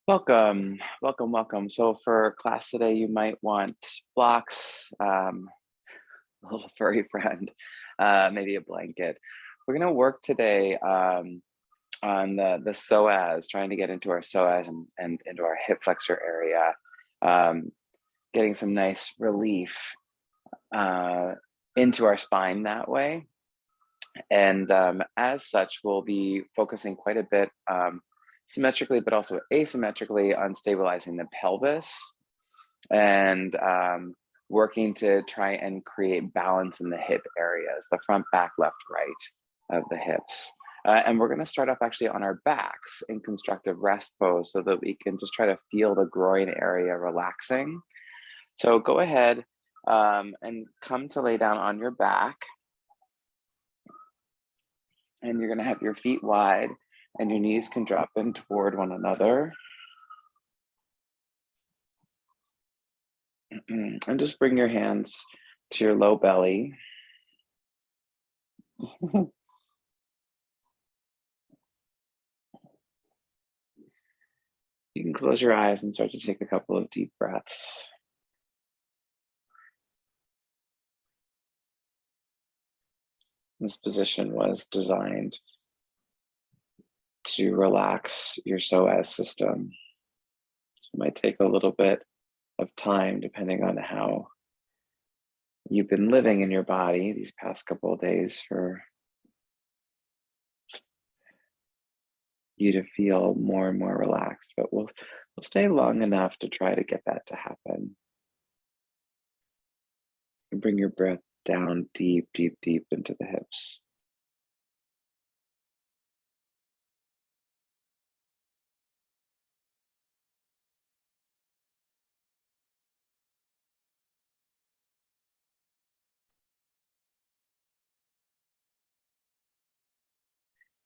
Welcome, welcome, welcome. So for class today, you might want blocks, a little furry friend, maybe a blanket. We're gonna work today on the psoas, trying to get into our psoas and into our hip flexor area, um, getting some nice relief uh, into our spine that way. And as such, we'll be focusing quite a bit symmetrically, but also asymmetrically on stabilizing the pelvis and working to try and create balance in the hip areas, the front, back, left, right of the hips. And we're going to start off actually on our backs in constructive rest pose so that we can just try to feel the groin area relaxing. So go ahead and come to lay down on your back. And you're going to have your feet wide and your knees can drop in toward one another. And just bring your hands to your low belly. You can close your eyes and start to take a couple of deep breaths. This position was designed to relax your psoas system. So it might take a little bit of time depending on how you've been living in your body these past couple of days for you to feel more and more relaxed, but we'll stay long enough to try to get that to happen. And bring your breath down deep, deep, deep into the hips.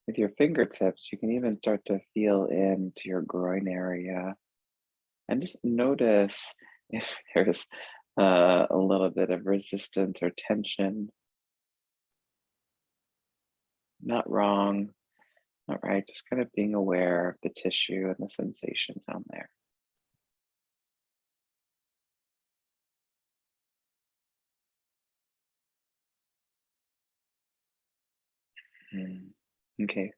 With your fingertips, you can even start to feel into your groin area and just notice if there's a little bit of resistance or tension. Not wrong, not right, just kind of being aware of the tissue and the sensation down there. Mm. Okay,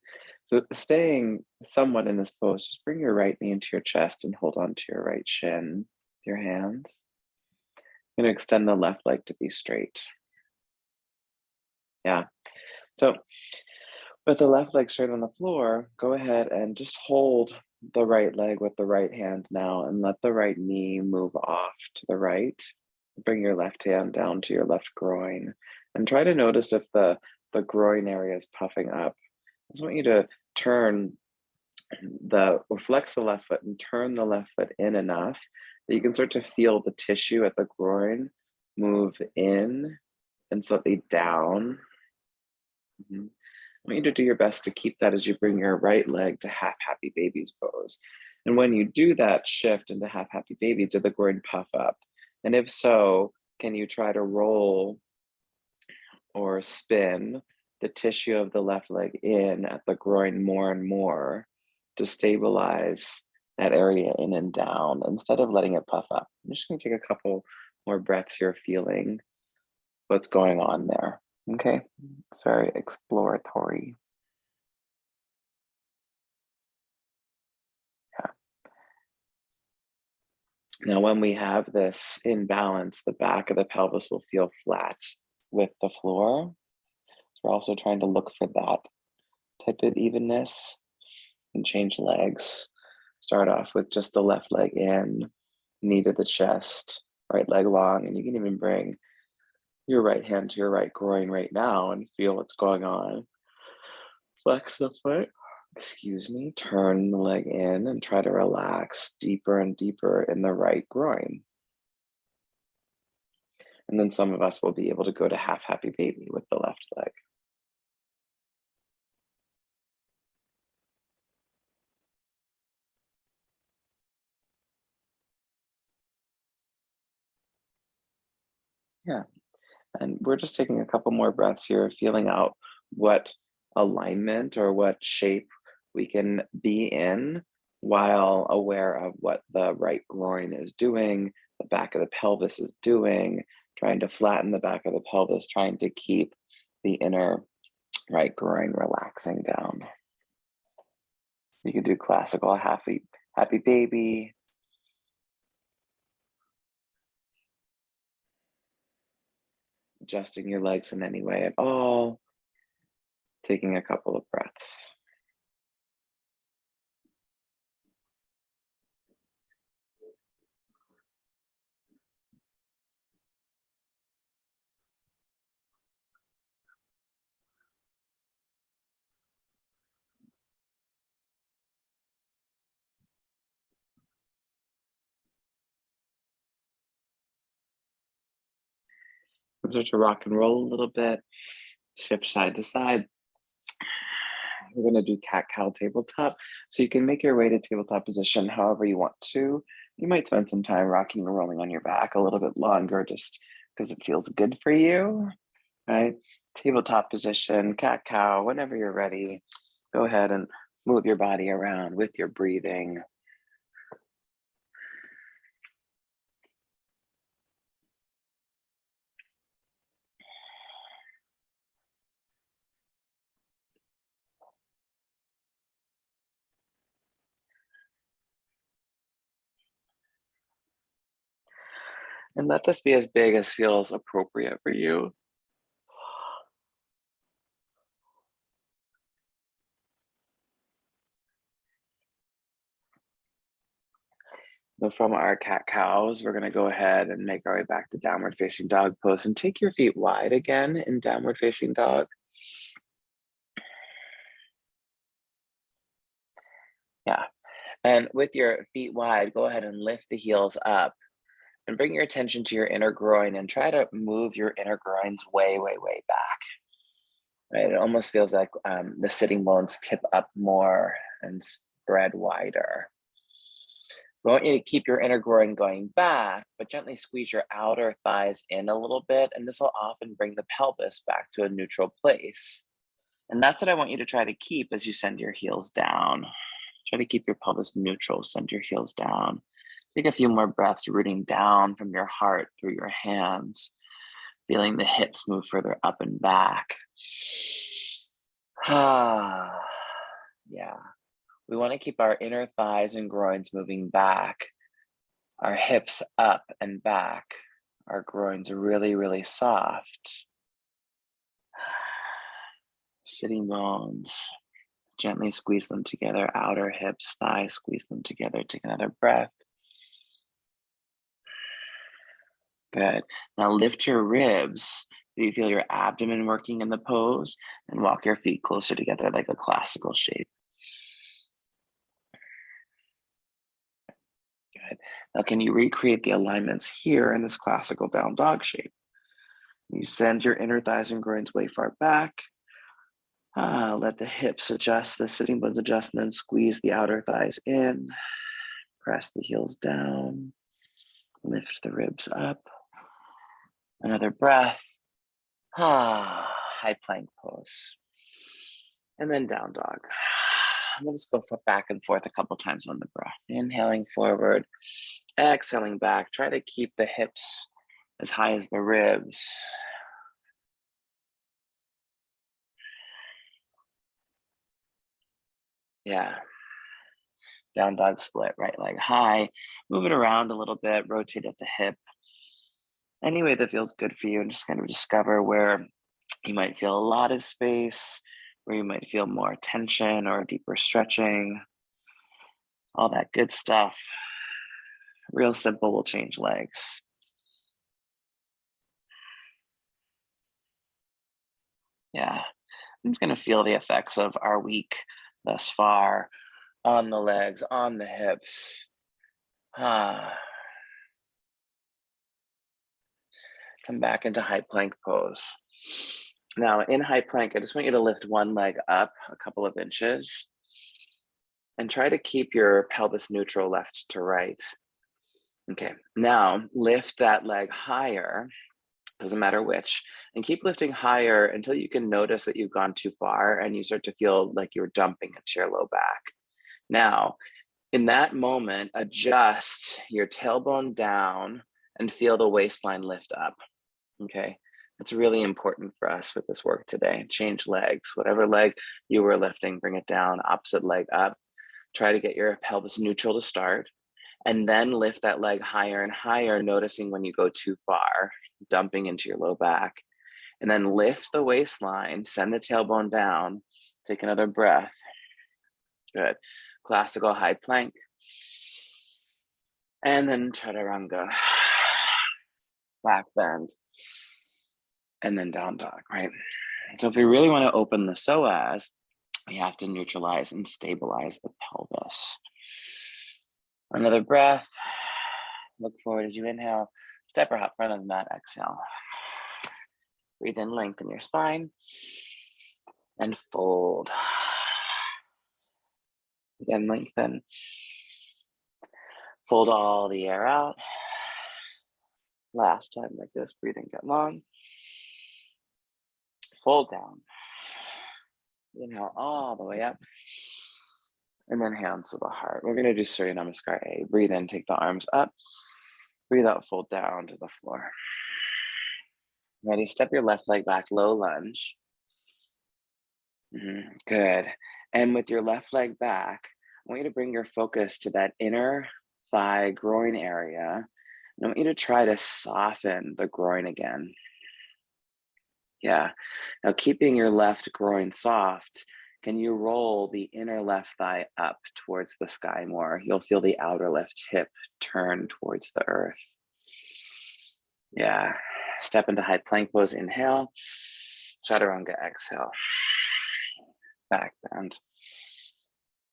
so staying somewhat in this pose, just bring your right knee into your chest and hold on to your right shin with your hands. You're going to extend the left leg to be straight. Yeah, so with the left leg straight on the floor, go ahead and just hold the right leg with the right hand now and let the right knee move off to the right. Bring your left hand down to your left groin and try to notice if the groin area is puffing up. I just want you to turn or flex the left foot and turn the left foot in enough that you can start to feel the tissue at the groin move in and slightly down. Mhm. I want you to do your best to keep that as you bring your right leg to half happy baby's pose. And when you do that shift into half happy baby, did the groin puff up? And if so, can you try to roll or spin the tissue of the left leg in at the groin more and more to stabilize that area in and down instead of letting it puff up? I'm just going to take a couple more breaths here, feeling what's going on there. Okay, it's very exploratory. Yeah. Now, when we have this imbalance, the back of the pelvis will feel flat with the floor. So we're also trying to look for that type of evenness and change legs. Start off with just the left leg in, knee to the chest, right leg long, and you can even bring your right hand to your right groin right now and feel what's going on. Flex the foot, excuse me, turn the leg in and try to relax deeper and deeper in the right groin. And then some of us will be able to go to half happy baby with the left leg. Yeah. And we're just taking a couple more breaths here, feeling out what alignment or what shape we can be in while aware of what the right groin is doing, the back of the pelvis is doing, trying to flatten the back of the pelvis, trying to keep the inner right groin relaxing down. You can do classical happy baby, adjusting your legs in any way at all, taking a couple of breaths. Start to rock and roll a little bit, shift side to side. We're going to do cat cow tabletop. So you can make your way to tabletop position however you want to. You might spend some time rocking and rolling on your back a little bit longer just because it feels good for you, right? Tabletop position, cat cow, whenever you're ready, go ahead and move your body around with your breathing. And let this be as big as feels appropriate for you. So from our cat cows, we're going to go ahead and make our way back to downward facing dog pose and take your feet wide again in downward facing dog. Yeah. And with your feet wide, go ahead and lift the heels up and bring your attention to your inner groin and try to move your inner groins way, way, way back. Right? It almost feels like the sitting bones tip up more and spread wider. So I want you to keep your inner groin going back, but gently squeeze your outer thighs in a little bit. And this will often bring the pelvis back to a neutral place. And that's what I want you to try to keep as you send your heels down. Try to keep your pelvis neutral, send your heels down. Take a few more breaths, rooting down from your heart through your hands, feeling the hips move further up and back. Ah, yeah. We want to keep our inner thighs and groins moving back, our hips up and back, our groins really, really soft. Sitting bones, gently squeeze them together, outer hips, thighs, squeeze them together. Take another breath. Good. Now lift your ribs. Do you feel your abdomen working in the pose? And walk your feet closer together like a classical shape. Good. Now, can you recreate the alignments here in this classical down dog shape? You send your inner thighs and groins way far back. Let the hips adjust, the sitting bones adjust, and then squeeze the outer thighs in. Press the heels down. Lift the ribs up. Another breath. High plank pose. And then down dog. We'll just go back and forth a couple times on the breath. Inhaling forward, exhaling back. Try to keep the hips as high as the ribs. Yeah. Down dog split, right leg high. Move it around a little bit, rotate at the hip. Any way that feels good for you, and just kind of discover where you might feel a lot of space, where you might feel more tension or deeper stretching, all that good stuff. Real simple will change legs. Yeah, I'm just going to feel the effects of our week thus far on the legs, on the hips. Ah, come back into high plank pose. Now, in high plank, I just want you to lift one leg up a couple of inches and try to keep your pelvis neutral left to right. Okay, now lift that leg higher, doesn't matter which, and keep lifting higher until you can notice that you've gone too far and you start to feel like you're dumping into your low back. Now, In that moment, adjust your tailbone down and feel the waistline lift up, okay? That's really important for us with this work today. Change legs, whatever leg you were lifting, bring it down, opposite leg up. Try to get your pelvis neutral to start, and then lift that leg higher and higher, noticing when you go too far, dumping into your low back. And then lift the waistline, send the tailbone down, take another breath. Good. Classical high plank. And then chaturanga. Back bend. And then down dog, right? So if we really want to open the psoas, we have to neutralize and stabilize the pelvis. Another breath. Look forward as you inhale. Step or hop front of the mat, exhale. Breathe in, lengthen your spine. And fold. Again, lengthen. Fold all the air out. Last time like this, breathing, get long. Fold down. Inhale all the way up. And then hands to the heart. We're going to do Surya Namaskar A. Breathe in, take the arms up. Breathe out, fold down to the floor. Ready, step your left leg back, low lunge. Good. And with your left leg back, I want you to bring your focus to that inner thigh groin area. And I want you to try to soften the groin again. Yeah. Now, keeping your left groin soft, can you roll the inner left thigh up towards the sky more? You'll feel the outer left hip turn towards the earth. Yeah. Step into high plank pose, inhale. Chaturanga, exhale. Back bend.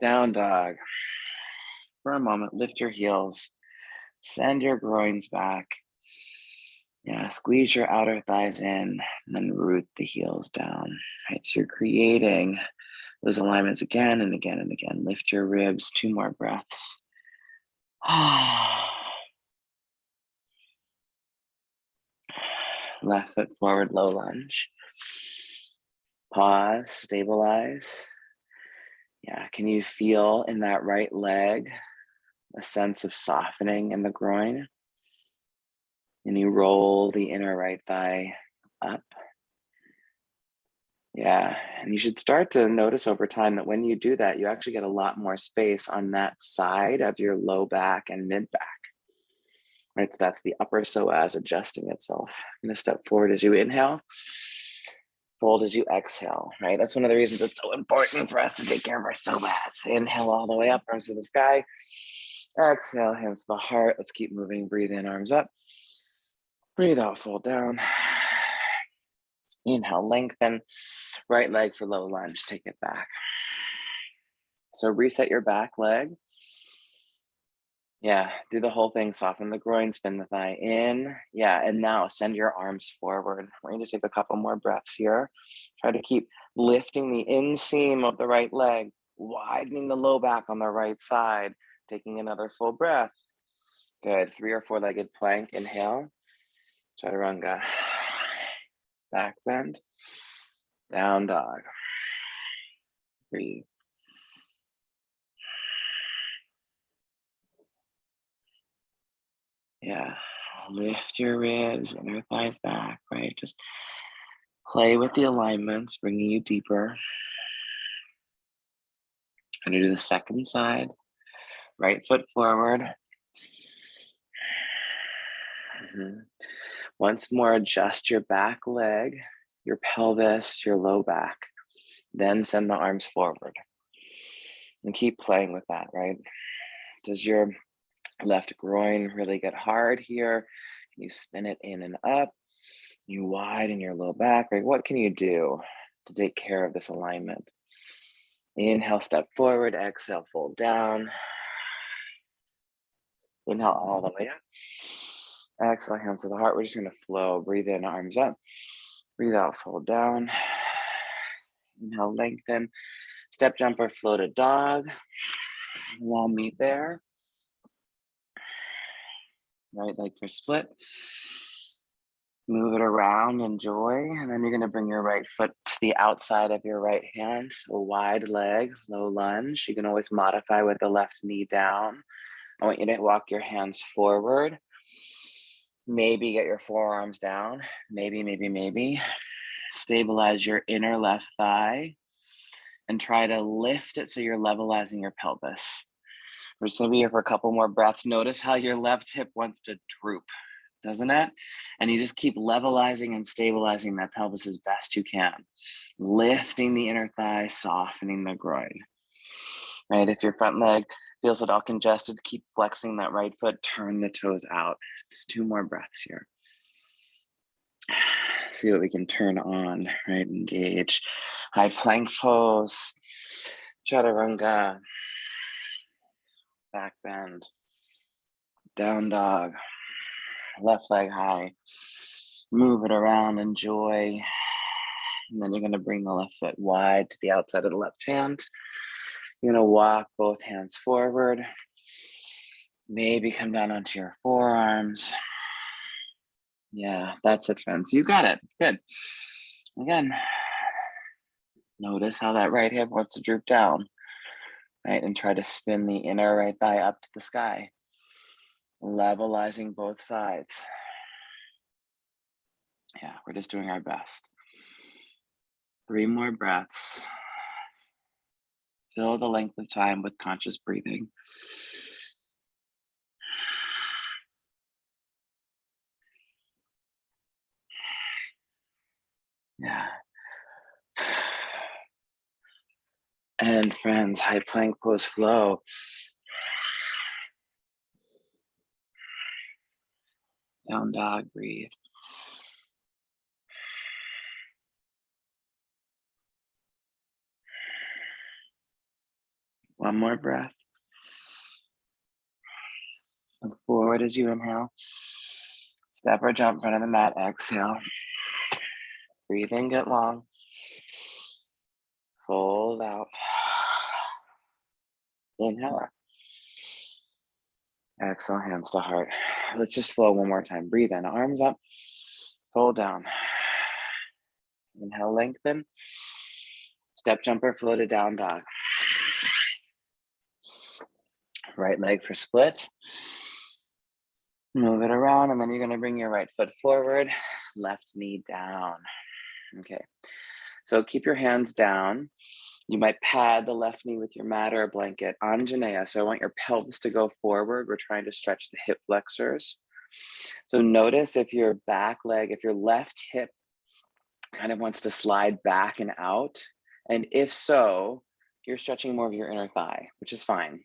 Down dog. For a moment, lift your heels. Send your groins back. Yeah, squeeze your outer thighs in, and then root the heels down. Right, so you're creating those alignments again and again and again. Lift your ribs, 2 more breaths. Left foot forward, low lunge. Pause, stabilize. Yeah, can you feel in that right leg a sense of softening in the groin? And you roll the inner right thigh up. Yeah, and you should start to notice over time that when you do that, you actually get a lot more space on that side of your low back and mid back. Right, so that's the upper psoas adjusting itself. I'm gonna step forward as you inhale, fold as you exhale, right? That's one of the reasons it's so important for us to take care of our psoas. Inhale all the way up, arms to the sky. Exhale, hands to the heart. Let's keep moving, breathe in, arms up. Breathe out, fold down. Inhale, lengthen. Right leg for low lunge, take it back. So reset your back leg. Yeah, do the whole thing, soften the groin, spin the thigh in. Yeah, and now send your arms forward. We're going to take a couple more breaths here. Try to keep lifting the inseam of the right leg, widening the low back on the right side, taking another full breath. Good, 3 or 4-legged plank, inhale. Chaturanga. Back bend. Down dog. Breathe. Yeah, lift your ribs, inner thighs back, right? Just play with the alignments, bringing you deeper. I'm gonna do the second side. Right foot forward. Once more, adjust your back leg, your pelvis, your low back. Then send the arms forward. And keep playing with that, right? Does your left groin really get hard here? Can you spin it in and up? You widen your low back, right? What can you do to take care of this alignment? Inhale, step forward. Exhale, fold down. Inhale all the way up. Exhale, hands to the heart. We're just going to flow. Breathe in, arms up. Breathe out, fold down. Inhale, lengthen. Step jumper, floated dog. We'll meet there. Right leg for split. Move it around, enjoy, and then you're gonna bring your right foot to the outside of your right hand, so wide leg, low lunge. You can always modify with the left knee down. I want you to walk your hands forward. Maybe get your forearms down. Maybe. Stabilize your inner left thigh and try to lift it so you're levelizing your pelvis. We're just gonna be here for a couple more breaths. Notice how your left hip wants to droop, doesn't it? And you just keep levelizing and stabilizing that pelvis as best you can. Lifting the inner thigh, softening the groin. Right? If your front leg feels it all congested, keep flexing that right foot, turn the toes out. Just 2 more breaths here. See what we can turn on, right? Engage. High plank pose, chaturanga, back bend, down dog, left leg high. Move it around, enjoy. And then you're gonna bring the left foot wide to the outside of the left hand. You're gonna walk both hands forward. Maybe come down onto your forearms. Yeah, that's it, friends. You got it. Good. Again, notice how that right hip wants to droop down, right? And try to spin the inner right thigh up to the sky, levelizing both sides. Yeah, we're just doing our best. 3 more breaths. Fill the length of time with conscious breathing. Yeah. And friends, high plank pose flow. Down dog, breathe. One more breath. Look forward as you inhale. Step or jump in front of the mat, exhale. Breathe in, get long. Fold out. Inhale. Exhale, hands to heart. Let's just flow one more time. Breathe in, arms up. Fold down. Inhale, lengthen. Step jumper, flow to down dog. Right leg for split. Move it around, and then you're gonna bring your right foot forward, left knee down. Okay, so keep your hands down. You might pad the left knee with your mat or a blanket. Anjaneya, so I want your pelvis to go forward. We're trying to stretch the hip flexors. So notice if your back leg, if your left hip kind of wants to slide back and out. And if so, you're stretching more of your inner thigh, which is fine.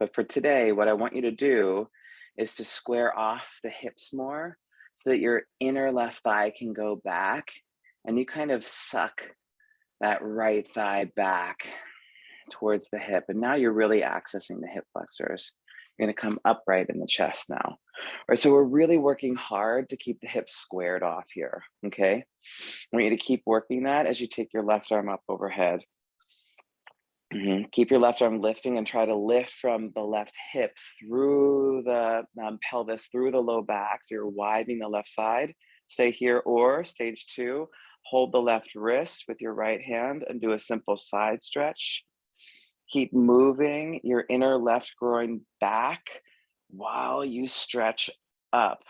But for today, what I want you to do is to square off the hips more so that your inner left thigh can go back and you kind of suck that right thigh back towards the hip. And now you're really accessing the hip flexors. You're gonna come upright in the chest now. All right, so we're really working hard to keep the hips squared off here, okay? I want you to keep working that as you take your left arm up overhead. Keep your left arm lifting and try to lift from the left hip through the pelvis, through the low back. So you're widening the left side. Stay here, or stage 2, hold the left wrist with your right hand and do a simple side stretch. Keep moving your inner left groin back while you stretch up.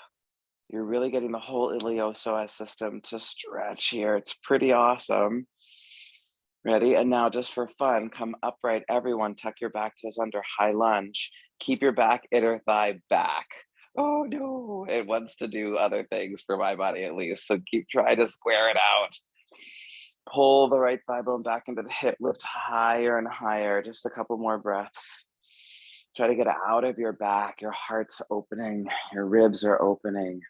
You're really getting the whole iliopsoas system to stretch here. It's pretty awesome. Ready? And now just for fun, come upright, everyone. Tuck your back toes under, high lunge. Keep your back inner thigh back. Oh no, it wants to do other things for my body at least. So keep trying to square it out. Pull the right thigh bone back into the hip, lift higher and higher. Just a couple more breaths. Try to get out of your back. Your heart's opening, your ribs are opening.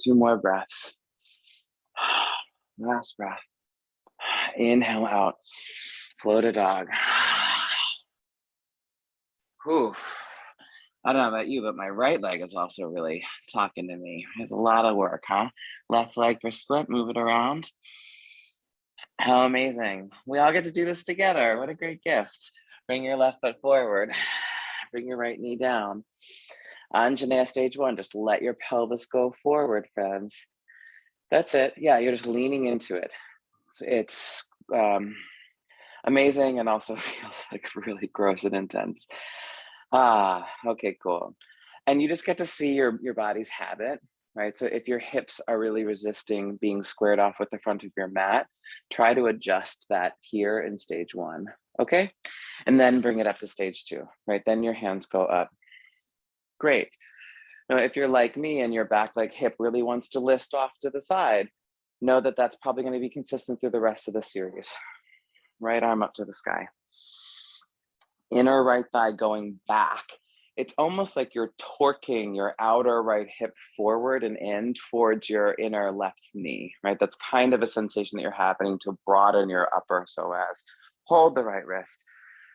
2 more breaths. Last breath. Inhale out, flow to dog. Whew. I don't know about you, but my right leg is also really talking to me. It's a lot of work, huh? Left leg for split, move it around. How amazing. We all get to do this together. What a great gift. Bring your left foot forward. Bring your right knee down. Anjaneyya stage one, just let your pelvis go forward, friends. That's it. Yeah, you're just leaning into it. It's amazing and also feels like really gross and intense. Okay, cool. And you just get to see your body's habit, right? So if your hips are really resisting being squared off with the front of your mat, try to adjust that here in stage one, okay? And then bring it up to stage two, right? Then your hands go up. Great. Now, if you're like me and your back leg hip really wants to lift off to the side, know that that's probably going to be consistent through the rest of the series. Right arm up to the sky. Inner right thigh going back. It's almost like you're torquing your outer right hip forward and in towards your inner left knee, right? That's kind of a sensation that you're happening to broaden your upper psoas. Hold the right wrist,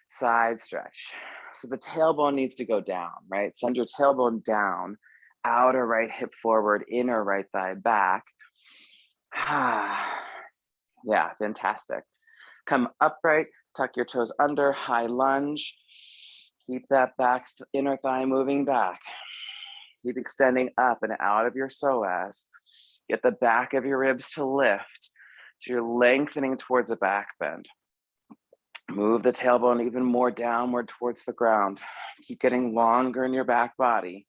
side stretch. So the tailbone needs to go down, right? Send your tailbone down, outer right hip forward, inner right thigh back. Yeah, fantastic. Come upright, tuck your toes under, high lunge. Keep that back inner thigh moving back. Keep extending up and out of your psoas. Get the back of your ribs to lift. So you're lengthening towards a back bend. Move the tailbone even more downward towards the ground. Keep getting longer in your back body.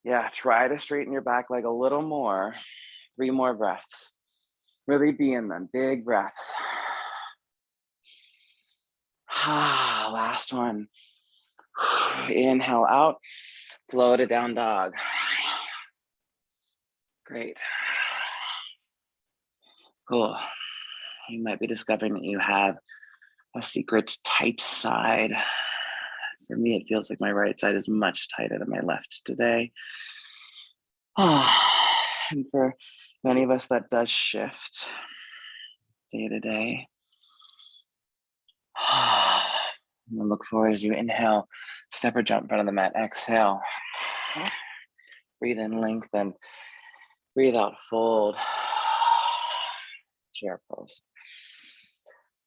Yeah, try to straighten your back leg a little more. 3 more breaths. Really be in them, big breaths. Last one. Inhale out, float it down dog. Great. Cool. You might be discovering that you have a secret tight side. For me, it feels like my right side is much tighter than my left today. And for many of us, that does shift day to day. And look forward as you inhale, step or jump in front of the mat. Exhale. Breathe in, lengthen. Breathe out, fold. Chair pose.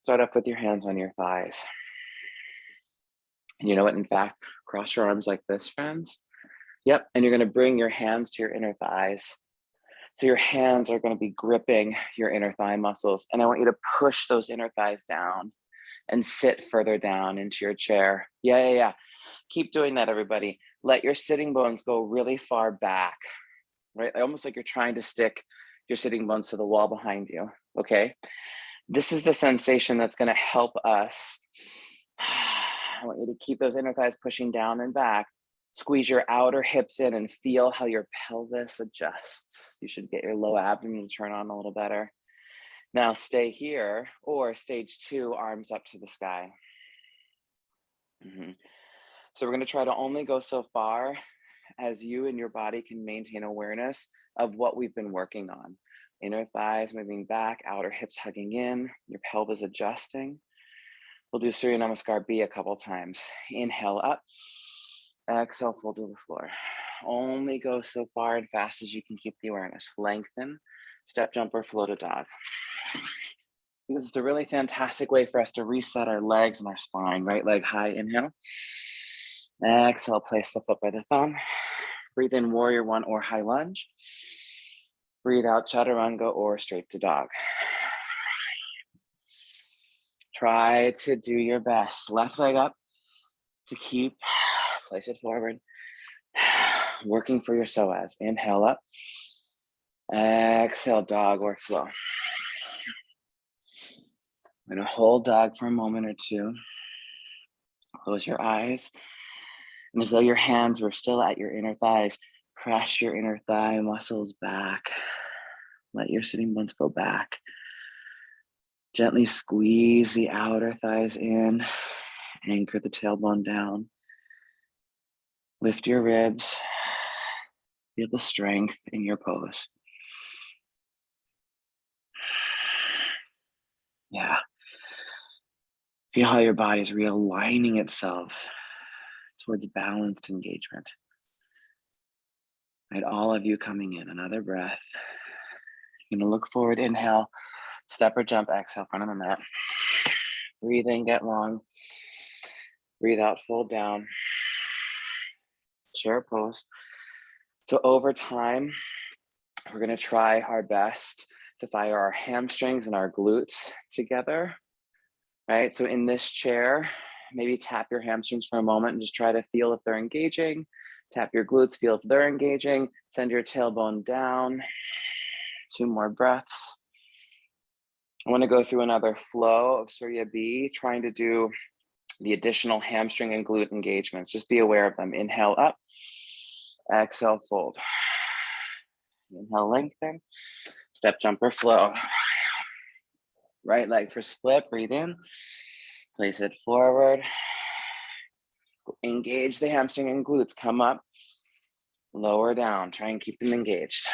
Start up with your hands on your thighs. And you know what? In fact, cross your arms like this, friends. Yep. And you're going to bring your hands to your inner thighs. So your hands are going to be gripping your inner thigh muscles. And I want you to push those inner thighs down and sit further down into your chair. Yeah. Keep doing that, everybody. Let your sitting bones go really far back, right? Almost like you're trying to stick your sitting bones to the wall behind you, okay? This is the sensation that's going to help us. I want you to keep those inner thighs pushing down and back. Squeeze your outer hips in and feel how your pelvis adjusts. You should get your low abdomen to turn on a little better. Now stay here, or stage 2, arms up to the sky. So we're going to try to only go so far as you and your body can maintain awareness of what we've been working on. Inner thighs moving back, outer hips hugging in, your pelvis adjusting. We'll do Surya Namaskar B a couple times. Inhale up, exhale, fold to the floor. Only go so far and fast as you can keep the awareness. Lengthen, step jump or float a dog. This is a really fantastic way for us to reset our legs and our spine. Right leg high, inhale. Exhale, place the foot by the thumb. Breathe in warrior 1 or high lunge. Breathe out chaturanga or straight to dog. Try to do your best. Left leg up to keep, place it forward. Working for your psoas. Inhale up. Exhale, dog or flow. I'm going to hold dog for a moment or two. Close your eyes. And as though your hands were still at your inner thighs, press your inner thigh muscles back. Let your sitting bones go back. Gently squeeze the outer thighs in. Anchor the tailbone down. Lift your ribs. Feel the strength in your pose. Yeah. Feel how your body is realigning itself towards balanced engagement. Right, all of you coming in. Another breath. You're gonna look forward, inhale, step or jump, exhale, front of the mat. Breathe in, get long. Breathe out, fold down. chair pose. So over time, we're gonna try our best to fire our hamstrings and our glutes together, right? So in this chair, maybe tap your hamstrings for a moment and just try to feel if they're engaging. Tap your glutes, feel if they're engaging. Send your tailbone down. 2 more breaths. I want to go through another flow of Surya B, trying to do the additional hamstring and glute engagements. Just be aware of them. Inhale up, exhale, fold. Inhale, lengthen, step jumper flow. Right leg for split, breathe in, place it forward. Engage the hamstring and glutes, come up, lower down, try and keep them engaged.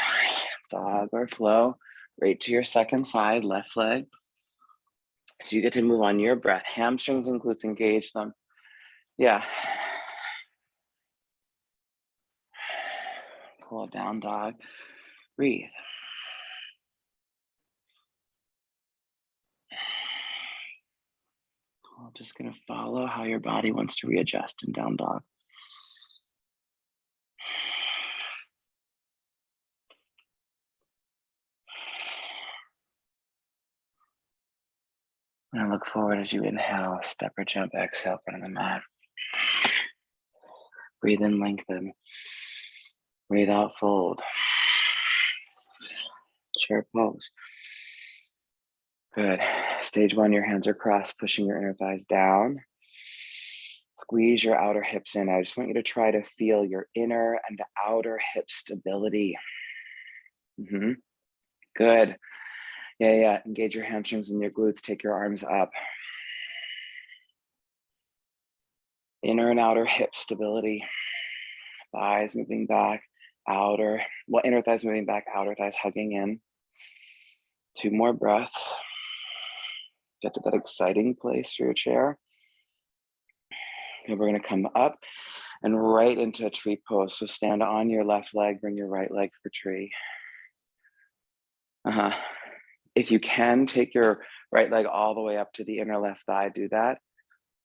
Dog or flow, right to your second side, left leg. So you get to move on your breath. Hamstrings and glutes, engage them. Yeah. Cool down, dog. Breathe. Cool. Just gonna follow how your body wants to readjust in down dog. And look forward as you inhale, step or jump, exhale, front of the mat. Breathe in, lengthen. Breathe out, fold. Chair pose. Good. Stage 1, your hands are crossed, pushing your inner thighs down. Squeeze your outer hips in. I just want you to try to feel your inner and outer hip stability. Good. Yeah. Engage your hamstrings and your glutes. Take your arms up. Inner and outer hip stability. Thighs moving back, inner thighs moving back, outer thighs hugging in. 2 more breaths. Get to that exciting place for your chair. And we're gonna come up and right into a tree pose. So stand on your left leg, bring your right leg for tree. If you can, take your right leg all the way up to the inner left thigh, do that.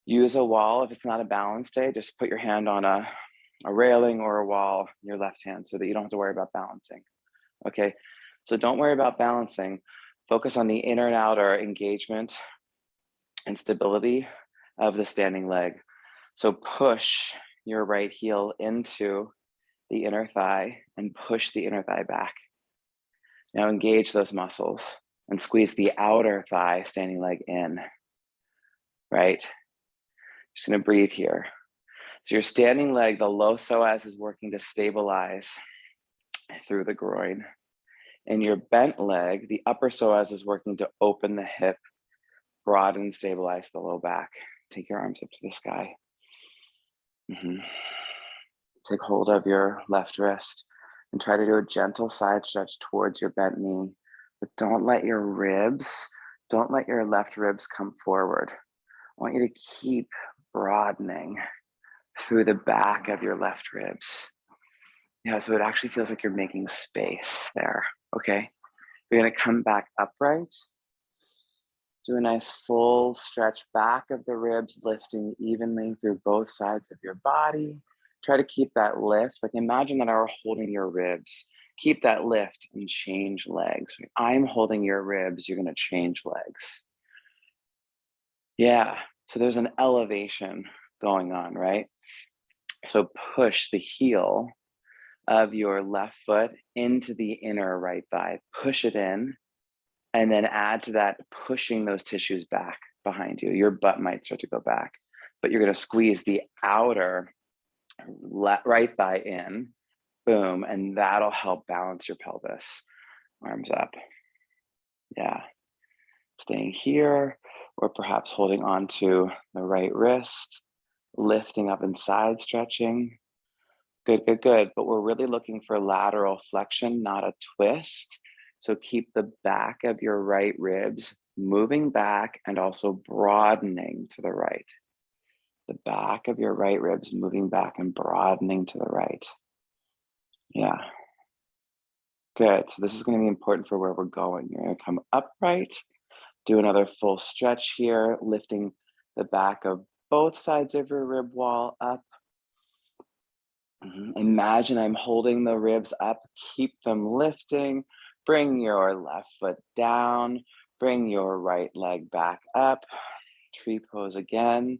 Use a wall. If it's not a balance day, just put your hand on a railing or a wall in your left hand so that you don't have to worry about balancing. Okay, so don't worry about balancing. Focus on the inner and outer engagement and stability of the standing leg. So push your right heel into the inner thigh and push the inner thigh back. Now engage those muscles and squeeze the outer thigh, standing leg in, right? Just gonna breathe here. So your standing leg, the low psoas is working to stabilize through the groin. And your bent leg, the upper psoas is working to open the hip, broaden and stabilize the low back. Take your arms up to the sky. Take hold of your left wrist and try to do a gentle side stretch towards your bent knee. But don't let your left ribs come forward. I want you to keep broadening through the back of your left ribs. Yeah, so it actually feels like you're making space there, okay? You're gonna come back upright. Do a nice full stretch back of the ribs, lifting evenly through both sides of your body. Try to keep that lift. Like imagine that I were holding your ribs. Keep that lift and change legs. I'm holding your ribs, you're gonna change legs. Yeah, so there's an elevation going on, right? So push the heel of your left foot into the inner right thigh. Push it in, and then add to that, pushing those tissues back behind you. Your butt might start to go back, but you're gonna squeeze the outer right thigh in, boom, and that'll help balance your pelvis. Arms up. Yeah. Staying here, or perhaps holding on to the right wrist, lifting up and side stretching. Good. But we're really looking for lateral flexion, not a twist. So keep the back of your right ribs moving back and also broadening to the right. The back of your right ribs moving back and broadening to the right. Yeah. Good. So this is going to be important for where we're going. You're going to come upright, do another full stretch here, lifting the back of both sides of your rib wall up. Imagine I'm holding the ribs up, keep them lifting. Bring your left foot down, bring your right leg back up. Tree pose again.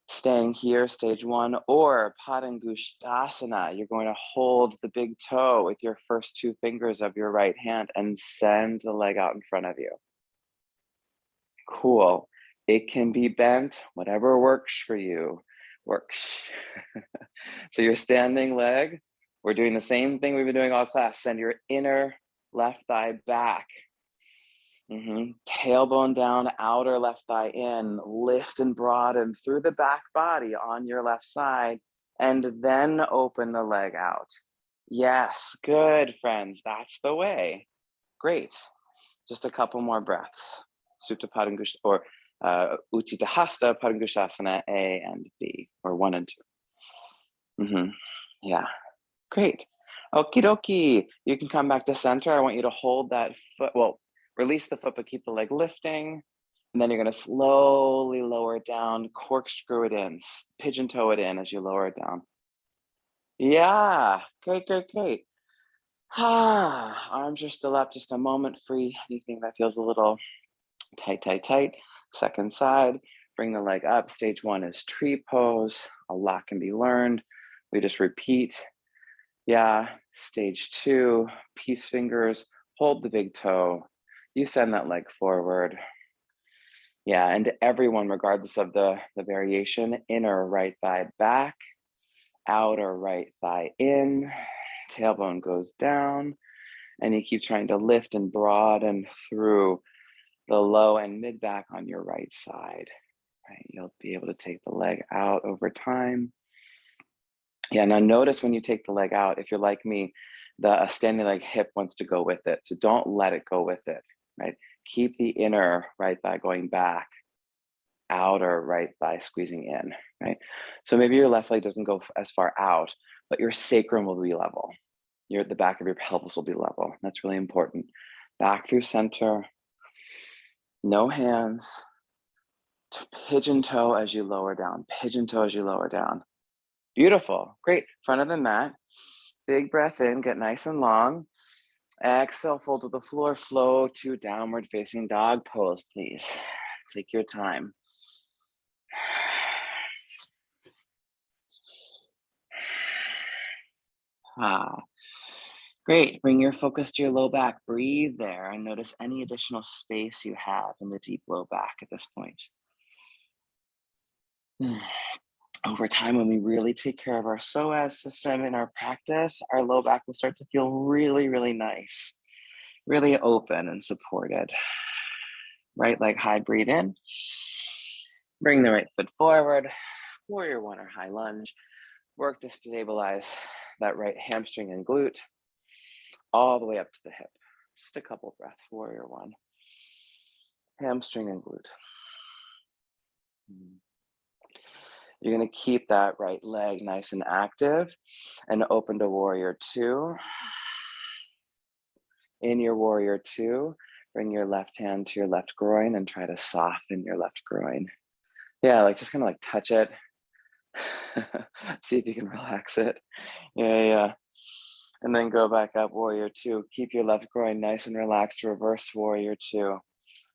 Staying here, stage one, or Padangusthasana. You're going to hold the big toe with your first two fingers of your right hand and send the leg out in front of you. Cool. It can be bent, whatever works for you works. So your standing leg, we're doing the same thing we've been doing all class. Send your inner left thigh back. Tailbone down, outer left thigh in, lift and broaden through the back body on your left side, and then open the leg out. Yes, good friends, that's the way. Great. Just a couple more breaths. Supta Padangusthasana, or Utthita Hasta Padangusthasana A and B, or 1 and 2. Yeah, great. Okie dokie. You can come back to center. I want you to hold that foot. Well, release the foot, but keep the leg lifting. And then you're going to slowly lower it down, corkscrew it in, pigeon toe it in as you lower it down. Yeah, great, great, great. Arms are still up, just a moment free. Anything that feels a little tight, tight, tight. Second side, bring the leg up. Stage one is tree pose. A lot can be learned. We just repeat. Yeah, stage two, peace fingers, hold the big toe. You send that leg forward. Yeah, and everyone, regardless of the variation, inner right thigh back, outer right thigh in, tailbone goes down, and you keep trying to lift and broaden through the low and mid back on your right side. Right, you'll be able to take the leg out over time. Yeah, now notice when you take the leg out, if you're like me, the standing leg hip wants to go with it. So don't let it go with it, right? Keep the inner right thigh going back, outer right thigh squeezing in, right? So maybe your left leg doesn't go as far out, but your sacrum will be level. The back of your pelvis will be level. That's really important. Back through center, no hands. Pigeon toe as you lower down, pigeon toe as you lower down. Beautiful, great. Front of the mat, big breath in, get nice and long. Exhale, fold to the floor, flow to downward facing dog pose, please. Take your time. Great, bring your focus to your low back. Breathe there and notice any additional space you have in the deep low back at this point. Over time, when we really take care of our psoas system in our practice, our low back will start to feel really, really nice, really open and supported. Right leg high, breathe in. Bring the right foot forward, warrior one or high lunge. Work to stabilize that right hamstring and glute all the way up to the hip. Just a couple breaths, warrior one. Hamstring and glute. You're going to keep that right leg nice and active and open to warrior two. In your warrior two, bring your left hand to your left groin and try to soften your left groin. Yeah, like just kind of like touch it. See if you can relax it. Yeah. And then go back up, warrior two. Keep your left groin nice and relaxed, reverse warrior two.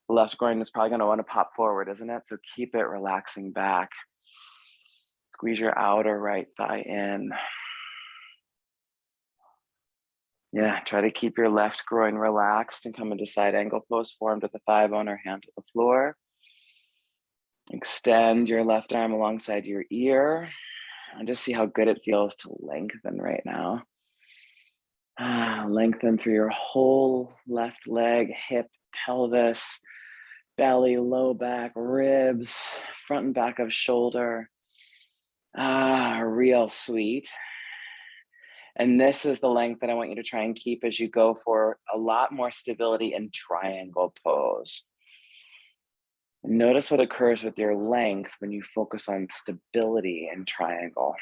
The left groin is probably gonna want to pop forward, isn't it? So keep it relaxing back. Squeeze your outer right thigh in. Yeah, try to keep your left groin relaxed and come into side angle pose, forearm to the thigh bone or hand to the floor. Extend your left arm alongside your ear and just see how good it feels to lengthen right now. Lengthen through your whole left leg, hip, pelvis, belly, low back, ribs, front and back of shoulder. Real sweet. And this is the length that I want you to try and keep as you go for a lot more stability in triangle pose. And notice what occurs with your length when you focus on stability in triangle.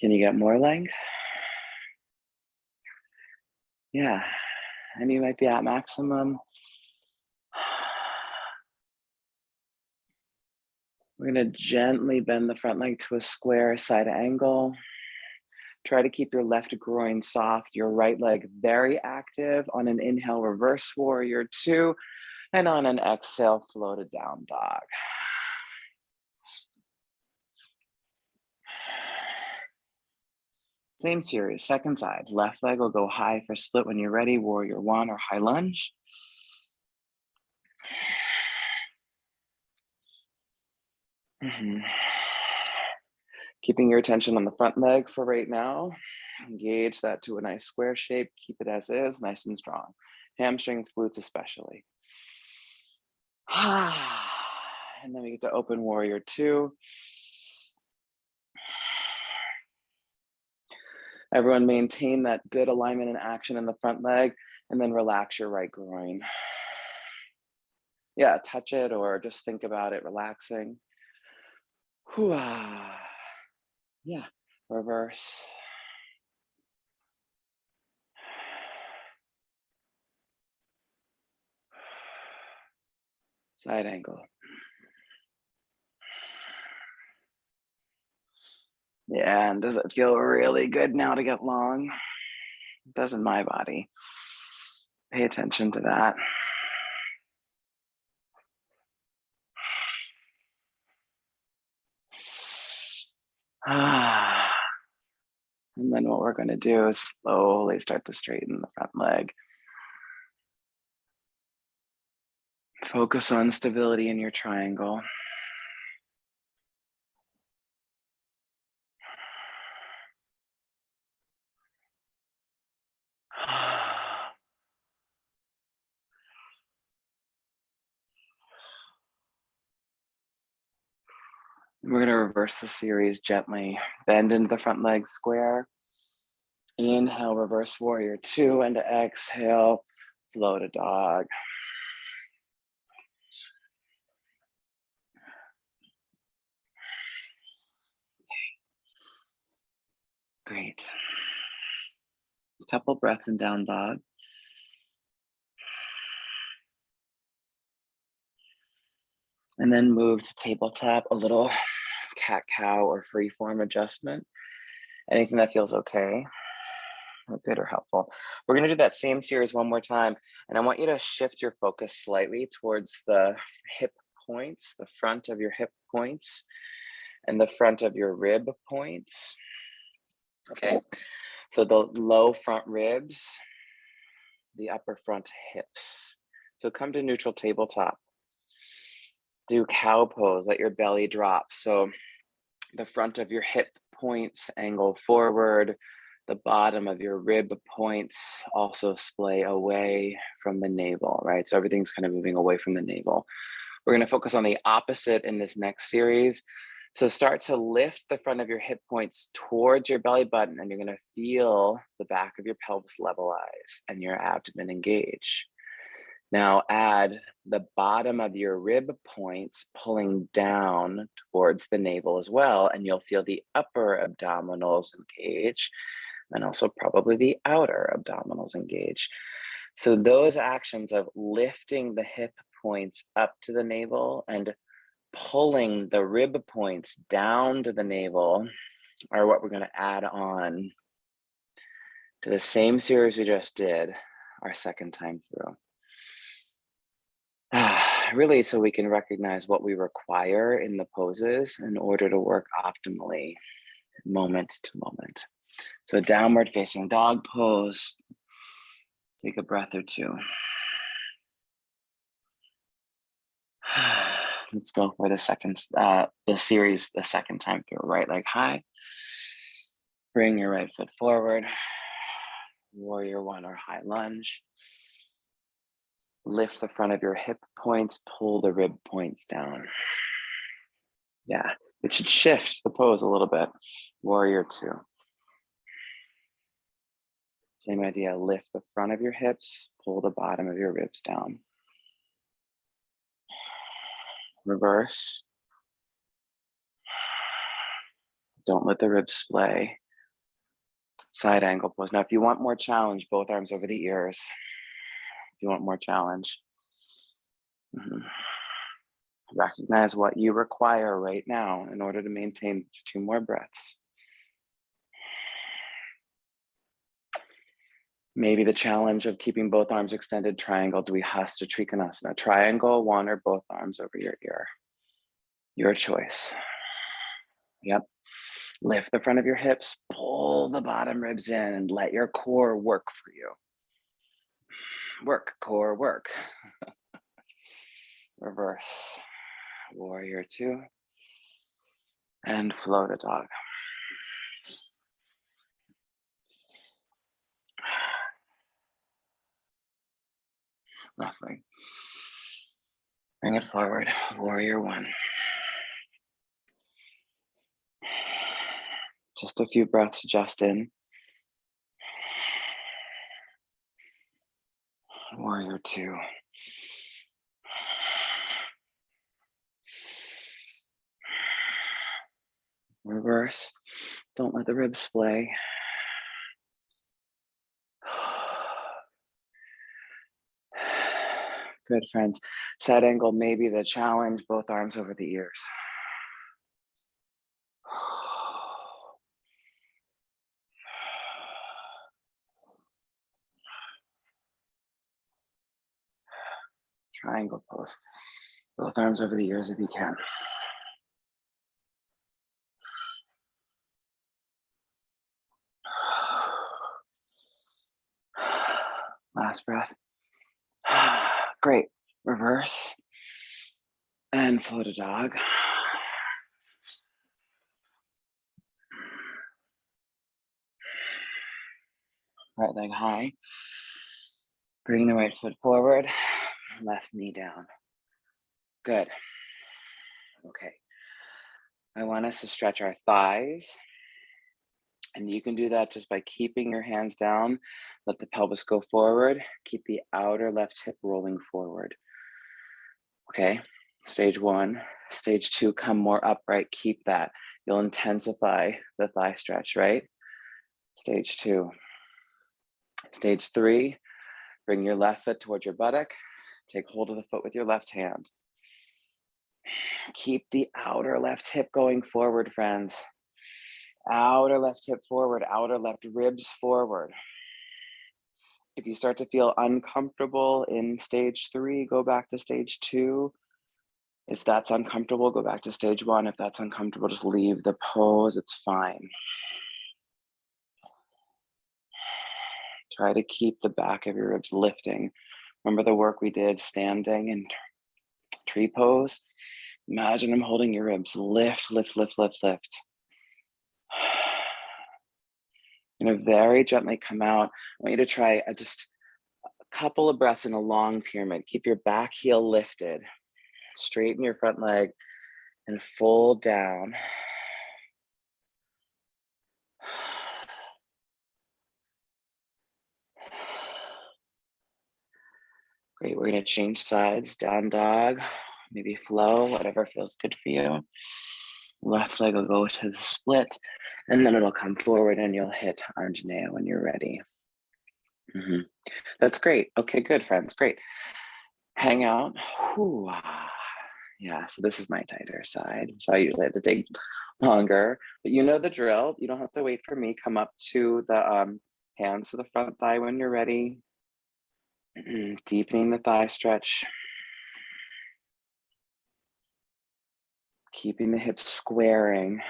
Can you get more length? Yeah, and you might be at maximum. We're gonna gently bend the front leg to a square side angle. Try to keep your left groin soft, your right leg very active. On an inhale, reverse warrior two, and on an exhale, flow to down dog. Same series, second side. Left leg will go high for split when you're ready, warrior one or high lunge. Keeping your attention on the front leg for right now. Engage that to a nice square shape. Keep it as is, nice and strong. Hamstrings, glutes especially. And then we get to open warrior two. Everyone maintain that good alignment and action in the front leg, and then relax your right groin. Yeah, touch it or just think about it, relaxing. Yeah, reverse. Side angle. Yeah, and does it feel really good now to get long? It does in my body. Pay attention to that. And then what we're going to do is slowly start to straighten the front leg. Focus on stability in your triangle. We're going to reverse the series gently. Bend into the front leg square. Inhale, reverse warrior two, and exhale, flow to dog. Great. A couple breaths in down dog. And then move to tabletop, a little cat-cow or free form adjustment. Anything that feels okay or good or helpful. We're gonna do that same series one more time. And I want you to shift your focus slightly towards the hip points, the front of your hip points and the front of your rib points. Okay, so the low front ribs, the upper front hips. So come to neutral tabletop. Do cow pose, let your belly drop. So the front of your hip points angle forward, the bottom of your rib points also splay away from the navel, right? So everything's kind of moving away from the navel. We're going to focus on the opposite in this next series. So start to lift the front of your hip points towards your belly button, and you're going to feel the back of your pelvis levelize and your abdomen engage. Now add the bottom of your rib points pulling down towards the navel as well, and you'll feel the upper abdominals engage, and also probably the outer abdominals engage. So those actions of lifting the hip points up to the navel and pulling the rib points down to the navel are what we're going to add on to the same series we just did our second time through. Really, so we can recognize what we require in the poses in order to work optimally moment to moment. So downward facing dog pose. Take a breath or two. Let's go for the series the second time through. Right leg high. Bring your right foot forward. Warrior one or high lunge. Lift the front of your hip points, pull the rib points down. Yeah, it should shift the pose a little bit. Warrior two. Same idea, lift the front of your hips, pull the bottom of your ribs down. Reverse. Don't let the ribs splay. Side angle pose. Now, if you want more challenge, both arms over the ears. If you want more challenge. Recognize what you require right now in order to maintain these 2 more breaths. Maybe the challenge of keeping both arms extended, triangle, Dvihasta Trikonasana. Triangle, 1 or both arms over your ear. Your choice. Yep. Lift the front of your hips, pull the bottom ribs in, and let your core work for you. Work, core, work. Reverse. Warrior 2. And flow to dog. Lovely. Bring it forward. Warrior 1. Just a few breaths, just in. Warrior 2. Reverse. Don't let the ribs splay. Good, friends. Side angle, maybe the challenge, both arms over the ears. Triangle pose. Both arms over the ears if you can. Last breath. Great. Reverse. And flow to dog. Right leg high. Bring the right foot forward. Left knee down. Good. Okay. I want us to stretch our thighs. And you can do that just by keeping your hands down. Let the pelvis go forward. Keep the outer left hip rolling forward. Okay. Stage 1. Stage 2, come more upright. Keep that. You'll intensify the thigh stretch, right? Stage 2. Stage 3, bring your left foot towards your buttock. Take hold of the foot with your left hand. Keep the outer left hip going forward, friends. Outer left hip forward, outer left ribs forward. If you start to feel uncomfortable in stage 3, go back to stage 2. If that's uncomfortable, go back to stage 1. If that's uncomfortable, just leave the pose, it's fine. Try to keep the back of your ribs lifting. Remember the work we did standing in tree pose? Imagine I'm holding your ribs. Lift, lift, lift, lift, lift. You're gonna very gently come out. I want you to try just a couple of breaths in a long pyramid. Keep your back heel lifted. Straighten your front leg and fold down. Great, we're gonna change sides, down dog, maybe flow, whatever feels good for you. Left leg will go to the split, and then it'll come forward and you'll hit Anjaneyya when you're ready. That's great. Okay, good, friends, great. Hang out. Whew. Yeah, so this is my tighter side. So I usually have to take longer, but you know the drill. You don't have to wait for me. Come up to the hands to the front thigh when you're ready. Deepening the thigh stretch. Keeping the hips squaring.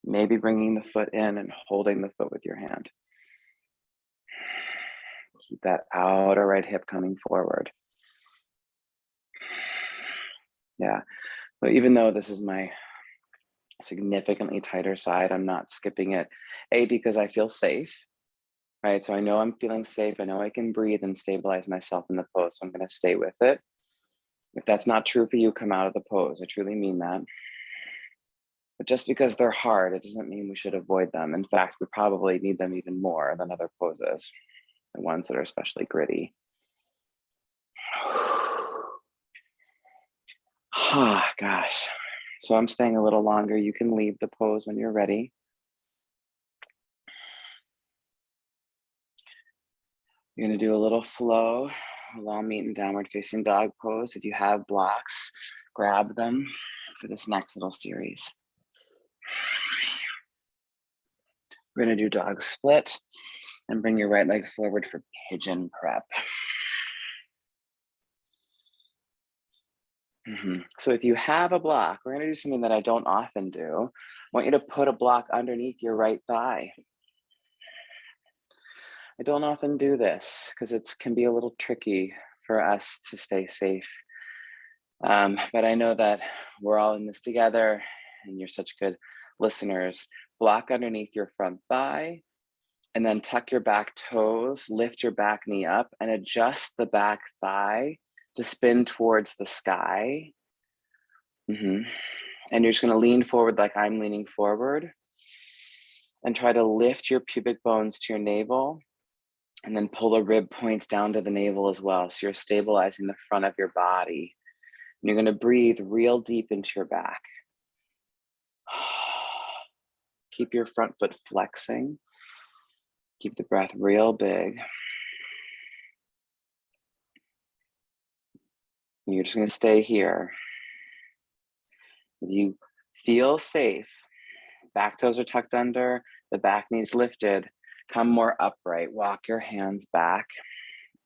Maybe bringing the foot in and holding the foot with your hand. Keep that outer right hip coming forward. Yeah, but even though this is my significantly tighter side, I'm not skipping it. A, because I feel safe, right? So I know I'm feeling safe. I know I can breathe and stabilize myself in the pose. So I'm going to stay with it. If that's not true for you, come out of the pose. I truly mean that. But just because they're hard, it doesn't mean we should avoid them. In fact, we probably need them even more than other poses, the ones that are especially gritty. Ah, gosh. So I'm staying a little longer. You can leave the pose when you're ready. You're gonna do a little flow, long meat and downward facing dog pose. If you have blocks, grab them for this next little series. We're gonna do dog split and bring your right leg forward for pigeon prep. So if you have a block, we're gonna do something that I don't often do. I want you to put a block underneath your right thigh. I don't often do this because it can be a little tricky for us to stay safe. But I know that we're all in this together and you're such good listeners. Block underneath your front thigh and then tuck your back toes, lift your back knee up and adjust the back thigh to spin towards the sky. And you're just gonna lean forward like I'm leaning forward and try to lift your pubic bones to your navel and then pull the rib points down to the navel as well. So you're stabilizing the front of your body. And you're gonna breathe real deep into your back. Keep your front foot flexing. Keep the breath real big. And you're just gonna stay here. If you feel safe, back toes are tucked under, the back knees lifted, come more upright, walk your hands back.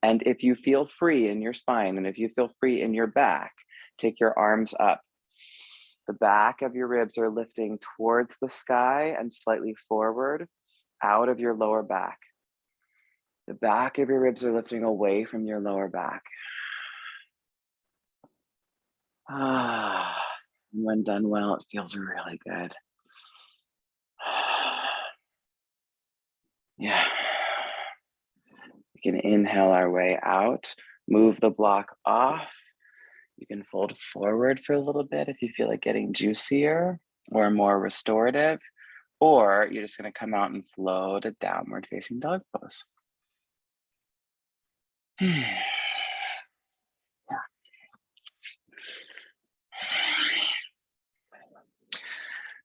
And if you feel free in your spine and if you feel free in your back, take your arms up. The back of your ribs are lifting towards the sky and slightly forward out of your lower back. The back of your ribs are lifting away from your lower back. And when done well, it feels really good. Yeah. We can inhale our way out, move the block off. You can fold forward for a little bit if you feel like getting juicier or more restorative, or you're just gonna come out and flow to downward facing dog pose.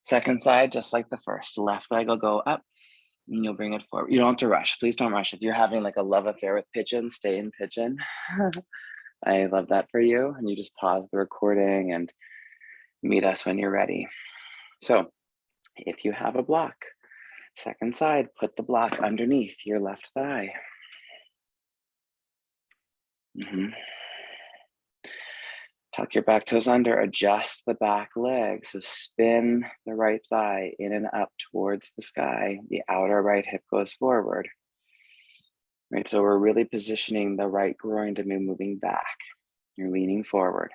Second side, just like the first, left leg will go up and you'll bring it forward. You don't have to rush. Please don't rush. If you're having like a love affair with pigeon, stay in pigeon. I love that for you. And you just pause the recording and meet us when you're ready. So if you have a block, second side, put the block underneath your left thigh. Tuck your back toes under, adjust the back leg. So spin the right thigh in and up towards the sky. The outer right hip goes forward. Right, so we're really positioning the right groin to be moving back. You're leaning forward.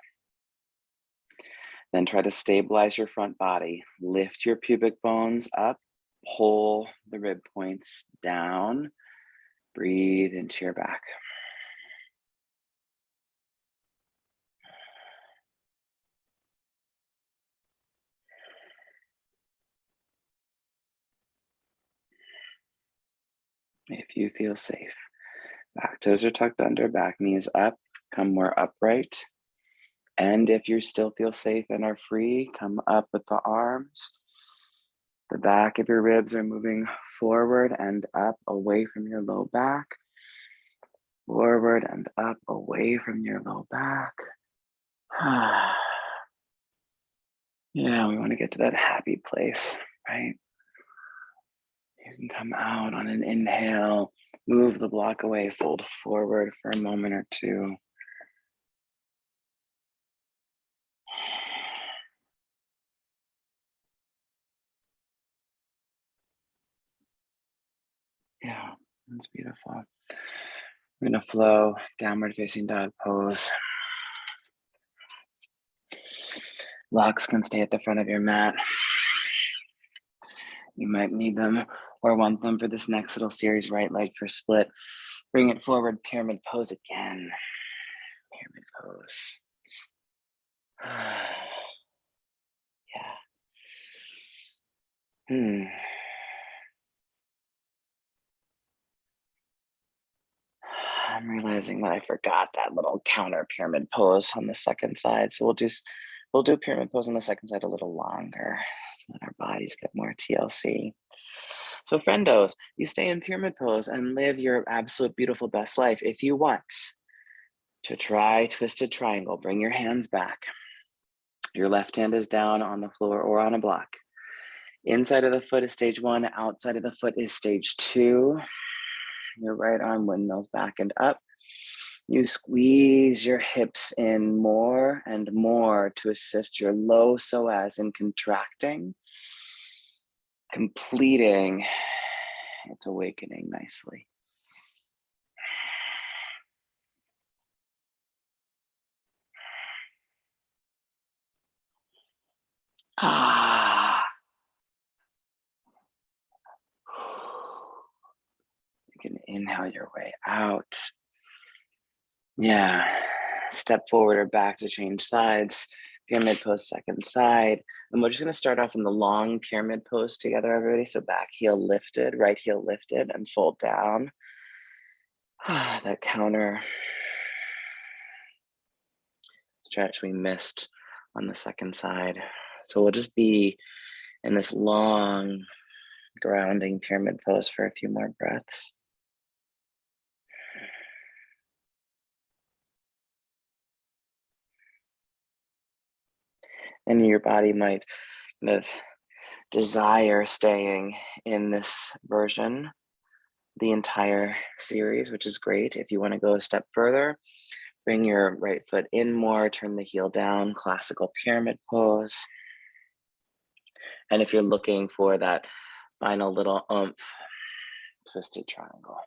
Then try to stabilize your front body. Lift your pubic bones up, pull the rib points down. Breathe into your back. If you feel safe, back toes are tucked under, back knees up, come more upright. And if you still feel safe and are free, come up with the arms. The back of your ribs are moving forward and up away from your low back. Forward and up away from your low back. Yeah, we want to get to that happy place, right? You can come out on an inhale, move the block away, fold forward for a moment or two. Yeah, that's beautiful. We're gonna flow downward facing dog pose. Blocks can stay at the front of your mat. You might need them or want them for this next little series, right leg for split. Bring it forward, pyramid pose again. Pyramid pose. Yeah. I'm realizing that I forgot that little counter pyramid pose on the second side. So we'll do pyramid pose on the second side a little longer so that our bodies get more TLC. So friendos, you stay in pyramid pose and live your absolute beautiful best life. If you want to try twisted triangle, bring your hands back. Your left hand is down on the floor or on a block. Inside of the foot is stage 1, outside of the foot is stage 2. Your right arm windmills back and up. You squeeze your hips in more and more to assist your low psoas in contracting, completing its awakening nicely. Ah. You can inhale your way out. Yeah. Step forward or back to change sides. Pyramid pose, second side. And we're just going to start off in the long pyramid pose together, everybody. So back heel lifted, right heel lifted, and fold down. That counter stretch we missed on the second side. So we'll just be in this long grounding pyramid pose for a few more breaths. And your body might kind of desire staying in this version the entire series, which is great. If you want to go a step further, bring your right foot in more, turn the heel down, classical pyramid pose. And if you're looking for that final little oomph, twisted triangle.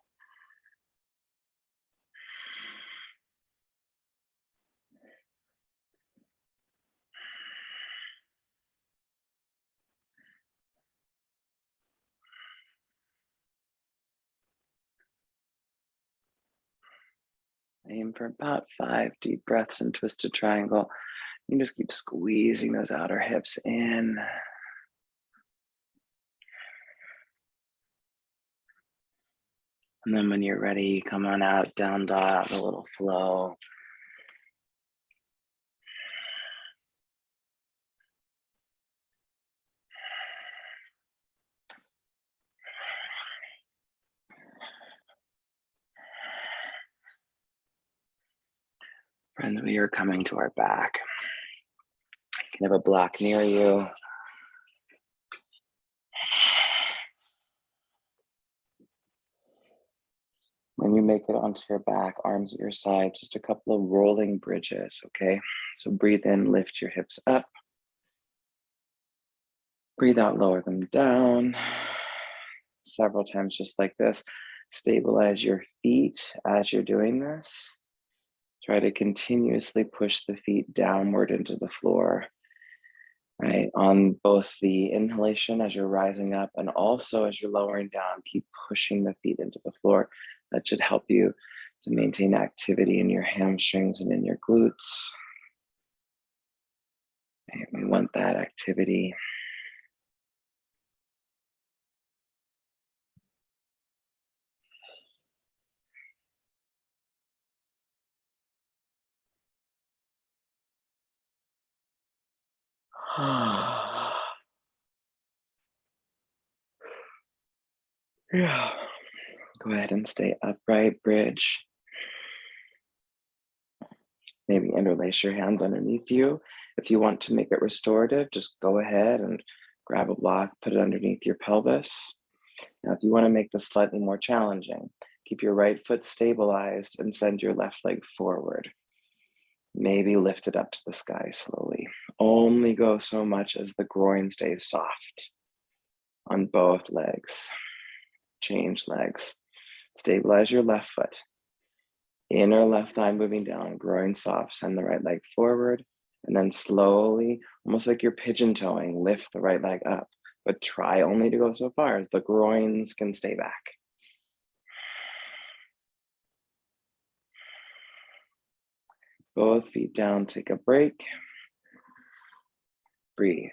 Aim for about 5 deep breaths in twisted triangle. You just keep squeezing those outer hips in. And then when you're ready, come on out, down dog, a little flow. Friends, we are coming to our back. You can have a block near you. When you make it onto your back, arms at your side, just a couple of rolling bridges, okay? So breathe in, lift your hips up. Breathe out, lower them down. Several times just like this. Stabilize your feet as you're doing this. Try to continuously push the feet downward into the floor, right? On both the inhalation as you're rising up and also as you're lowering down, keep pushing the feet into the floor. That should help you to maintain activity in your hamstrings and in your glutes. And we want that activity. Yeah. Go ahead and stay upright, bridge. Maybe interlace your hands underneath you. If you want to make it restorative, just go ahead and grab a block, put it underneath your pelvis. Now, if you want to make this slightly more challenging, keep your right foot stabilized and send your left leg forward. Maybe lift it up to the sky slowly. Only go so much as the groin stays soft on both legs. Change legs. Stabilize your left foot. Inner left thigh moving down, groin soft, send the right leg forward, and then slowly, almost like you're pigeon toeing, lift the right leg up. But try only to go so far as the groins can stay back. Both feet down, take a break. Breathe.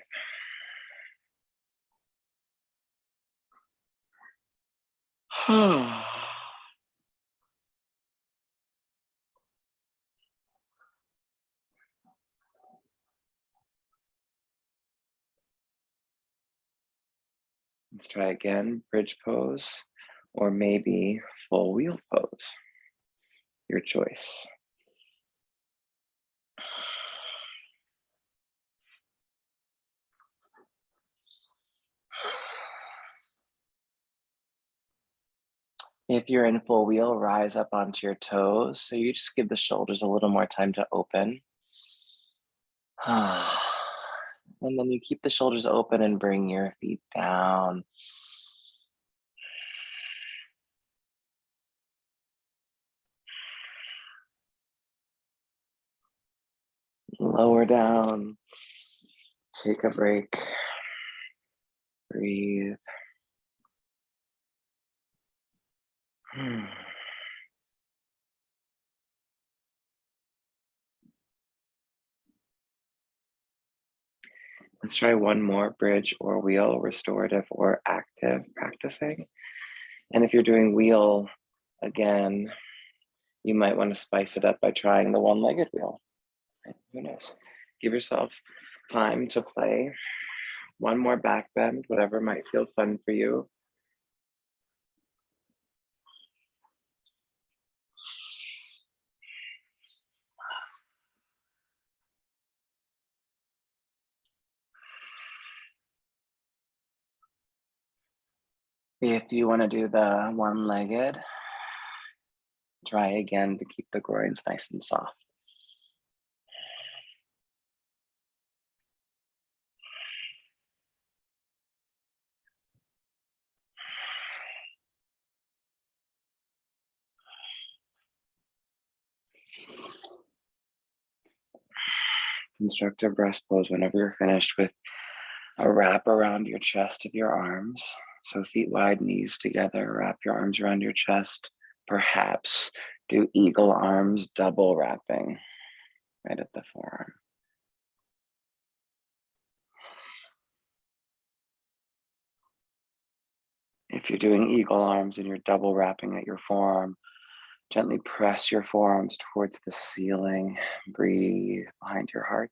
Let's try again, bridge pose, or maybe full wheel pose. Your choice. If you're in full wheel, rise up onto your toes. So you just give the shoulders a little more time to open. And then you keep the shoulders open and bring your feet down. Lower down. Take a break. Breathe. Let's try one more bridge or wheel, restorative or active practicing. And if you're doing wheel again, you might want to spice it up by trying the one-legged wheel. Who knows? Give yourself time to play. One more back bend, whatever might feel fun for you. If you want to do the one-legged, try again to keep the groins nice and soft. Constructive breast pose whenever you're finished with a wrap around your chest of your arms. So feet wide, knees together, wrap your arms around your chest. Perhaps do eagle arms, double wrapping right at the forearm. If you're doing eagle arms and you're double wrapping at your forearm, gently press your forearms towards the ceiling. Breathe behind your heart.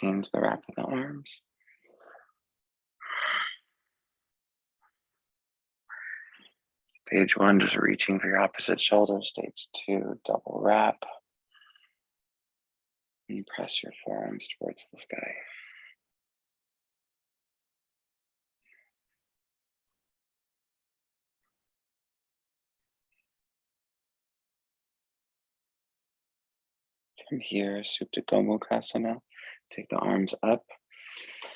Change the wrap of the arms. Stage one, just reaching for your opposite shoulder. Stage two, double wrap. And press your forearms towards the sky. From here, Supta Gomukhasana. Take the arms up.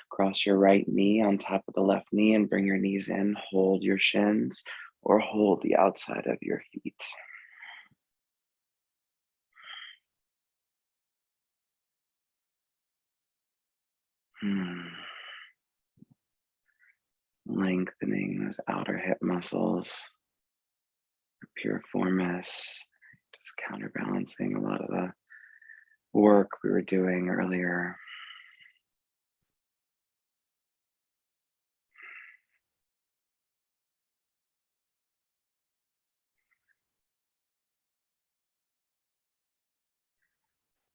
Cross your right knee on top of the left knee and bring your knees in. Hold your shins or hold the outside of your feet. Lengthening those outer hip muscles. Piriformis. Just counterbalancing a lot of the work we were doing earlier.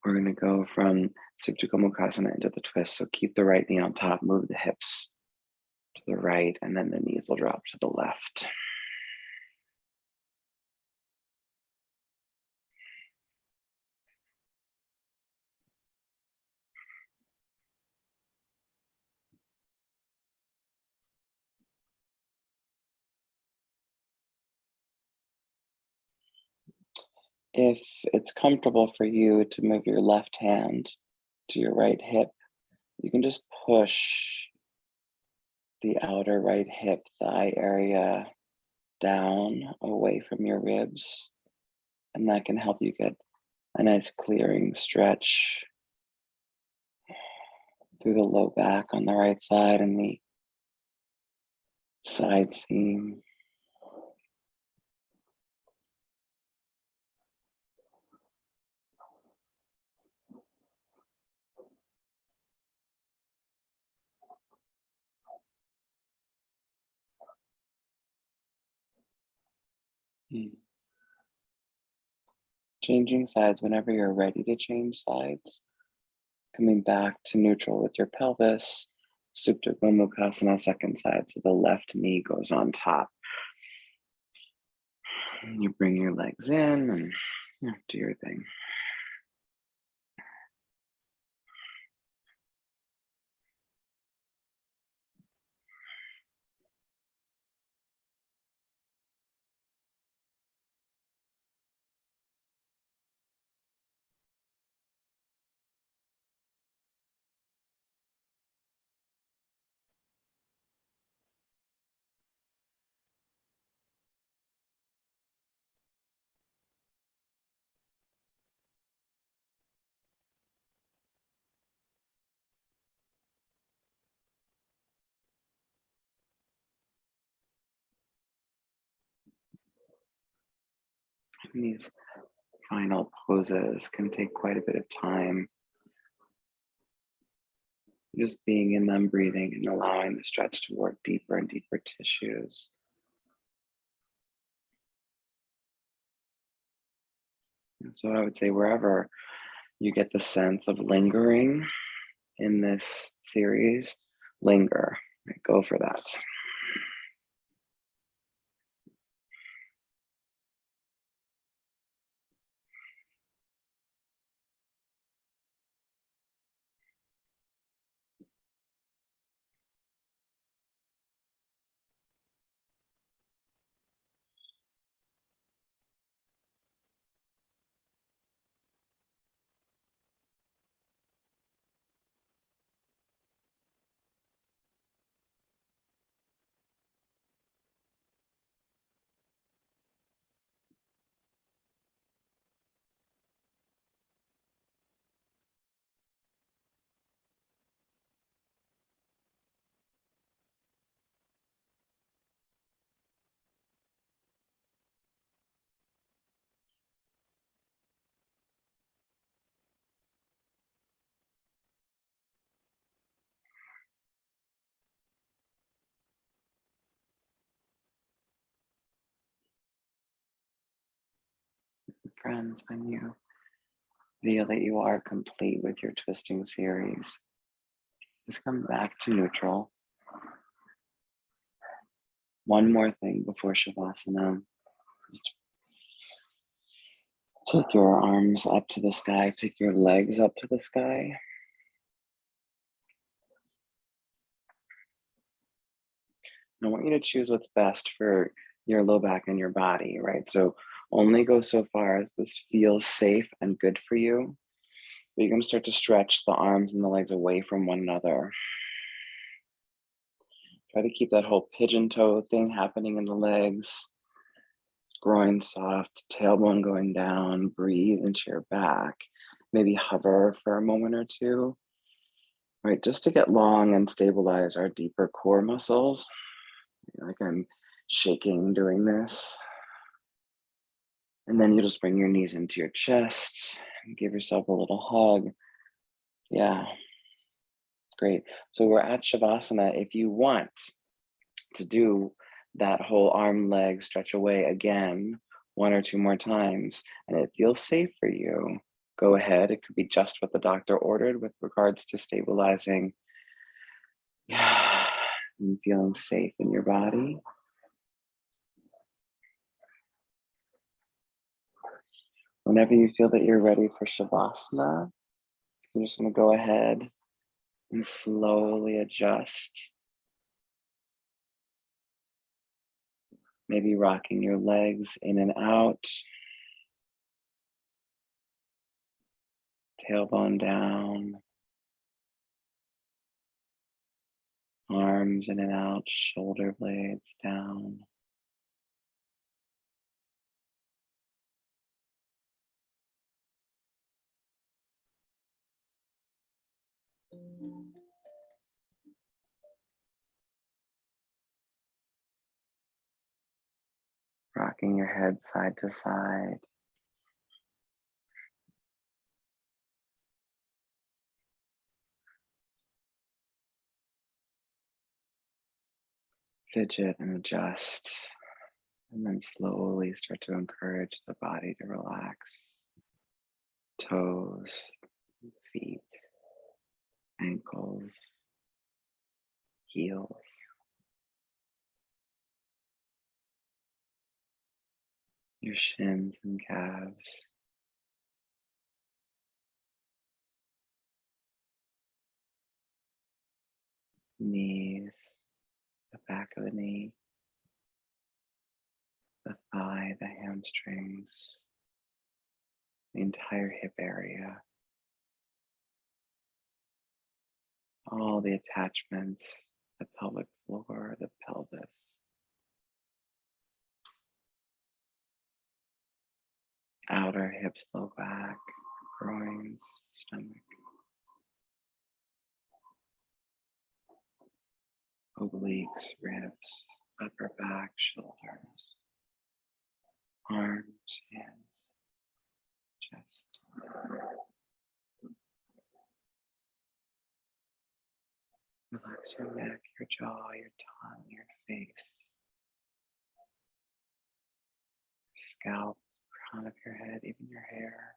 We're going to go from Supta Gomukhasana into the twist. So keep the right knee on top, move the hips to the right, and then the knees will drop to the left. If it's comfortable for you to move your left hand to your right hip, you can just push the outer right hip thigh area down away from your ribs, and that can help you get a nice clearing stretch through the low back on the right side and the side seam. Changing sides whenever you're ready to change sides. Coming back to neutral with your pelvis. Supta Gomukhasana, second side. So the left knee goes on top. You bring your legs in and Yeah, do your thing. And these final poses can take quite a bit of time. Just being in them, breathing, and allowing the stretch to work deeper and deeper tissues. And so I would say wherever you get the sense of lingering in this series, linger. Right? Go for that. Friends, when you feel that you are complete with your twisting series, just come back to neutral. One more thing before Shavasana. Just take your arms up to the sky, take your legs up to the sky. I want you to choose what's best for your low back and your body, right? So only go so far as this feels safe and good for you. But you're going to start to stretch the arms and the legs away from one another. Try to keep that whole pigeon toe thing happening in the legs. Groin soft, tailbone going down. Breathe into your back. Maybe hover for a moment or two, right? Just to get long and stabilize our deeper core muscles. Like I'm shaking doing this. And then you just bring your knees into your chest and give yourself a little hug. Yeah, great. So we're at Shavasana. If you want to do that whole arm leg stretch away again, one or two more times, and it feels safe for you, go ahead. It could be just what the doctor ordered with regards to stabilizing, yeah, and feeling safe in your body. Whenever you feel that you're ready for Shavasana, you're just going to go ahead and slowly adjust. Maybe rocking your legs in and out, tailbone down, arms in and out, shoulder blades down. Rocking your head side to side. Fidget and adjust. And then slowly start to encourage the body to relax. Toes, feet, ankles, heels, your shins and calves. knees, the back of the knee, the thigh, the hamstrings, the entire hip area, all the attachments, the pelvic floor, the pelvis, outer hips, low back, groins, stomach, obliques, ribs, upper back, shoulders, arms, hands, chest. Relax your neck, your jaw, your tongue, your face, your scalp, crown of your head, even your hair.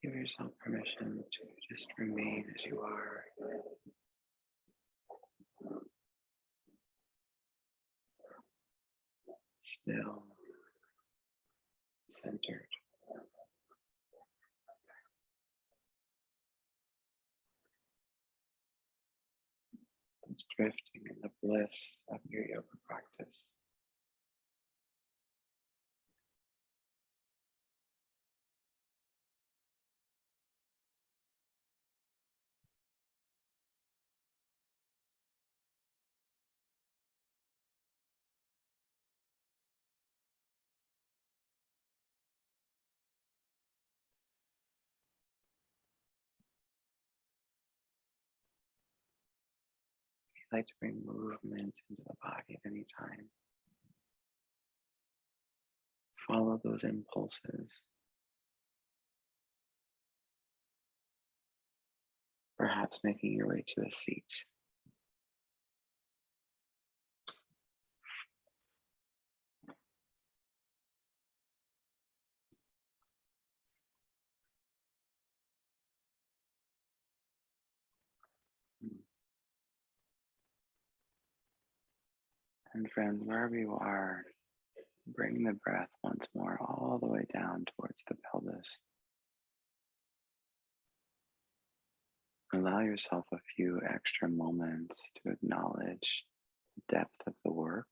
Give yourself permission to just remain as you are, still, centered, just drifting in the bliss of your yoga practice. If you'd like to bring movement into the body at any time, follow those impulses, perhaps making your way to a seat. And friends, wherever you are, bring the breath once more all the way down towards the pelvis. Allow yourself a few extra moments to acknowledge the depth of the work.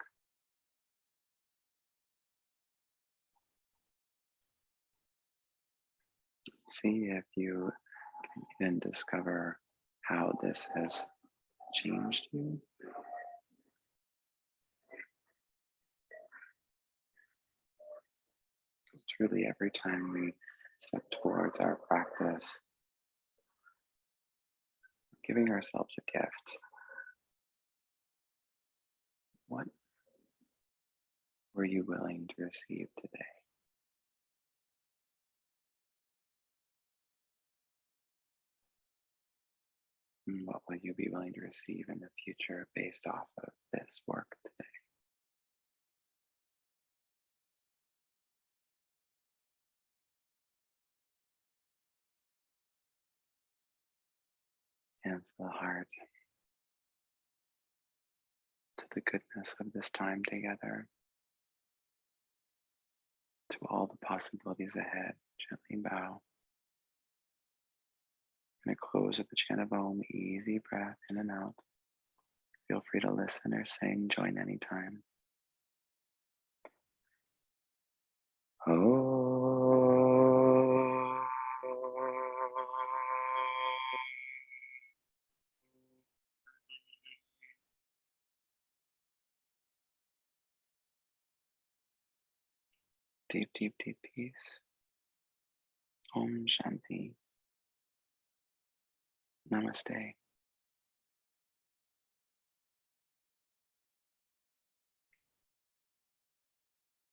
See if you can even discover how this has changed you. Because truly, every time we step towards our practice, giving ourselves a gift. What were you willing to receive today? And what will you be willing to receive in the future based off of this work today? Hands to the heart, to the goodness of this time together, to all the possibilities ahead. Gently bow. And a close of the chant of Om, easy breath in and out. Feel free to listen or sing, join anytime. Oh. Deep, deep, deep peace. Om Shanti. Namaste.